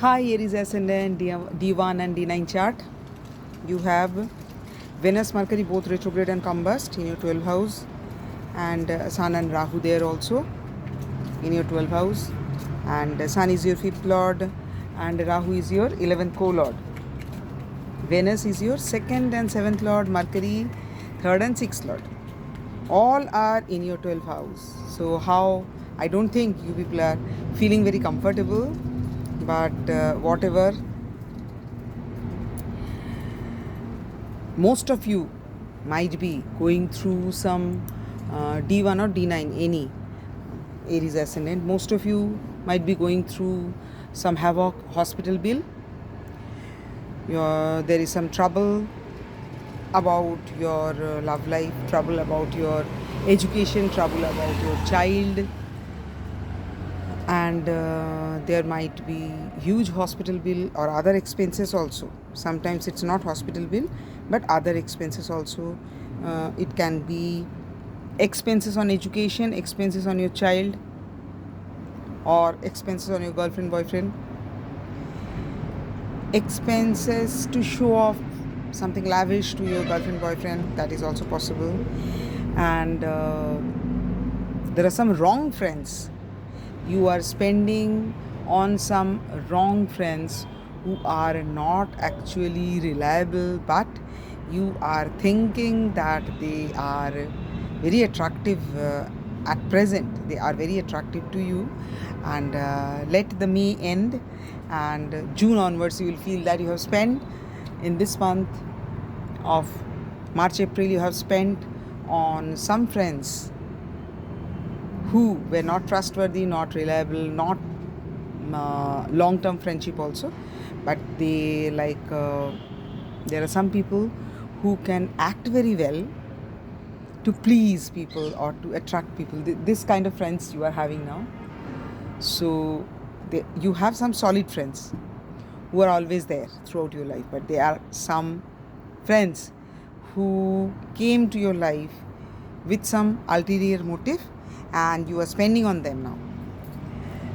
Hi, Aries ascendant, D1 and D9 chart. You have Venus, Mercury both retrograde and combust in your 12th house, and Sun and Rahu there also in your 12th house. And Sun is your 5th lord, and Rahu is your 11th co lord. Venus is your 2nd and 7th lord, Mercury 3rd and 6th lord. All are in your 12th house. So, how I don't think you people are feeling very comfortable, but whatever, most of you might be going through some D1 or D9, any Aries ascendant. Most of you might be going through some havoc, hospital bill. There is some trouble about your love life, trouble about your education, trouble about your child, and there might be huge hospital bill or other expenses also. Sometimes it's not hospital bill but other expenses also. It can be expenses on education, expenses on your child, or expenses on your girlfriend, boyfriend, expenses to show off something lavish to your girlfriend, boyfriend. That is also possible. And there are some wrong friends you are spending on, some wrong friends who are not actually reliable, but you are thinking that they are very attractive at present. They are very attractive to you, and let the May end, and June onwards you will feel that you have spent in this month of March, April, you have spent on some friends who were not trustworthy, not reliable, not long-term friendship also, but they there are some people who can act very well to please people or to attract people. This kind of friends you are having now. So you have some solid friends who are always there throughout your life, but there are some friends who came to your life with some ulterior motive, and you are spending on them now.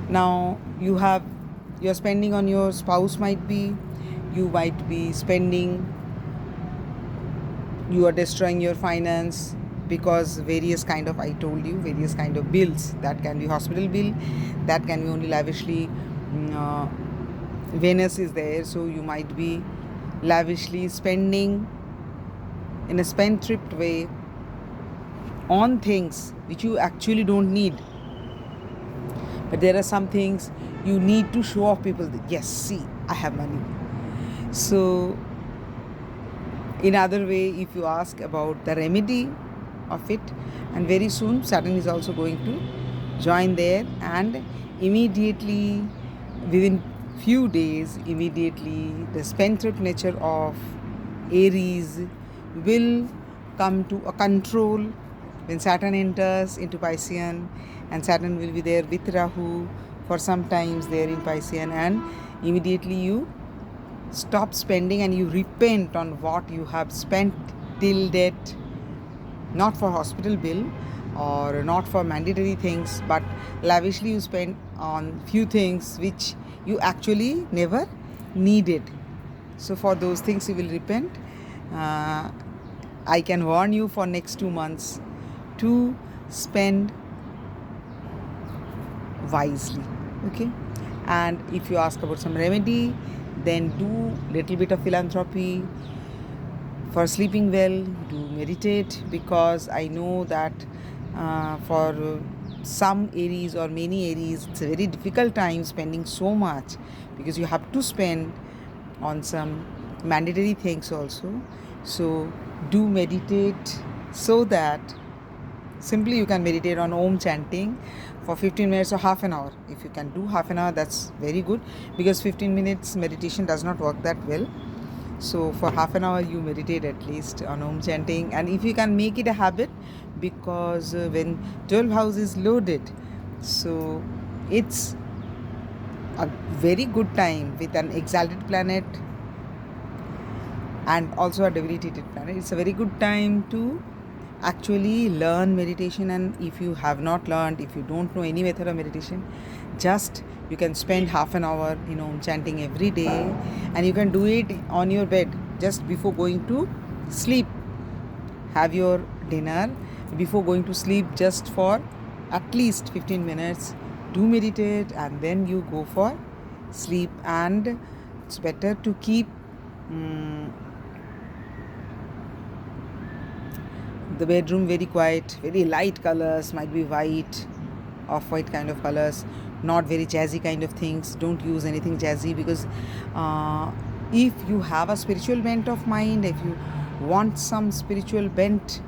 Now you're spending on your spouse, might be you might be spending, you are destroying your finance because various kind of, I told you, various kind of bills. That can be hospital bill, that can be only lavishly Venus is there, so you might be lavishly spending in a spendthrift way on things which you actually don't need. But there are some things you need to show off people that, yes, see, I have money. So in other way, if you ask about the remedy of it, and very soon Saturn is also going to join there, and immediately, within few days, immediately the spendthrift nature of Aries will come to a control when Saturn enters into Piscean, and Saturn will be there with Rahu for some times there in Piscean, and immediately you stop spending and you repent on what you have spent till date, not for hospital bill or not for mandatory things, but lavishly you spend on few things which you actually never needed. So for those things you will repent. I can warn you for next 2 months to spend wisely, okay? And if you ask about some remedy, then do little bit of philanthropy. For sleeping well, do meditate, because I know that for some Aries or many Aries, it's a very difficult time spending so much, because you have to spend on some mandatory things also. So do meditate, so that simply you can meditate on Om chanting for 15 minutes or half an hour. If you can do half an hour, that's very good, because 15 minutes meditation does not work that well. So for half an hour you meditate at least on Om chanting, and if you can make it a habit, because when 12th house is loaded, so it's a very good time with an exalted planet and also a debilitated planet. It's a very good time to actually learn meditation. And if you have not learned, if you don't know any method of meditation, just You can spend half an hour chanting every day, and you can do it on your bed just before going to sleep. Have your dinner before going to sleep, just for at least 15 minutes. Do meditate and then you go for sleep. And it's better to keep the bedroom very quiet, very light colors, might be white, off-white kind of colors, not very jazzy kind of things. Don't use anything jazzy, because if you have a spiritual bent of mind, if you want some spiritual bent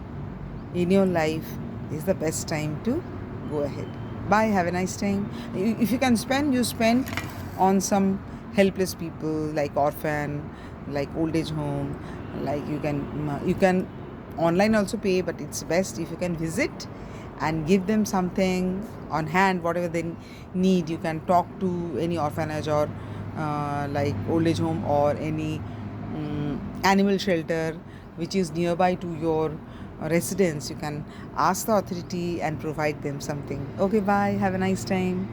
in your life, this is the best time to go ahead. Bye, have a nice time. If you can spend, you spend on some helpless people, like orphan, like old age home. Like you can online also pay, but it's best if you can visit and give them something on hand, whatever they need. You can talk to any orphanage, or like old age home, or any animal shelter which is nearby to your residence. You can ask the authority and provide them something. Okay, bye, have a nice time.